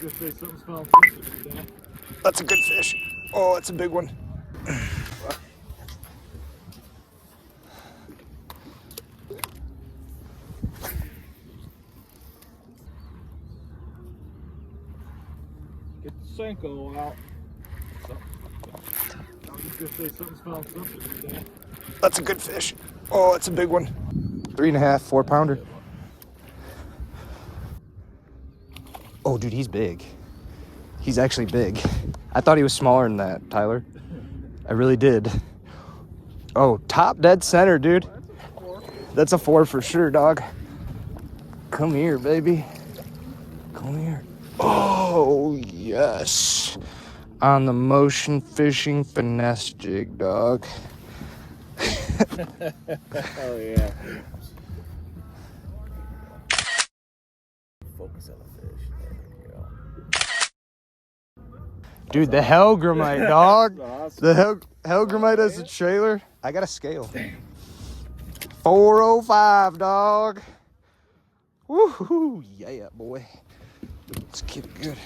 gonna say something's found. That's a good fish. Oh, it's a big one. Get the Senko out. I was gonna say something's found something. That's a good fish. Oh, it's a big one. 3.5, 4 pounder. Oh, dude, he's big. He's actually big. I thought he was smaller than that, Tyler. I really did. Oh, top dead center, dude. That's a 4 for sure, dog. Come here, baby. Come here. Oh, yes. On the motion fishing finesse jig, dog. Oh yeah. Focus on the fish. There we go. Dude, the Hellgramite, dog. Awesome. The Hellgramite as a trailer. I got a scale. 405, dog. Woohoo! Yeah, boy. Let's keep it good.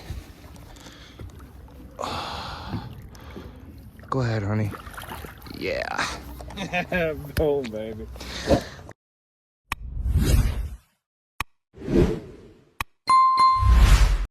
Go ahead, honey. Yeah. Boom, baby.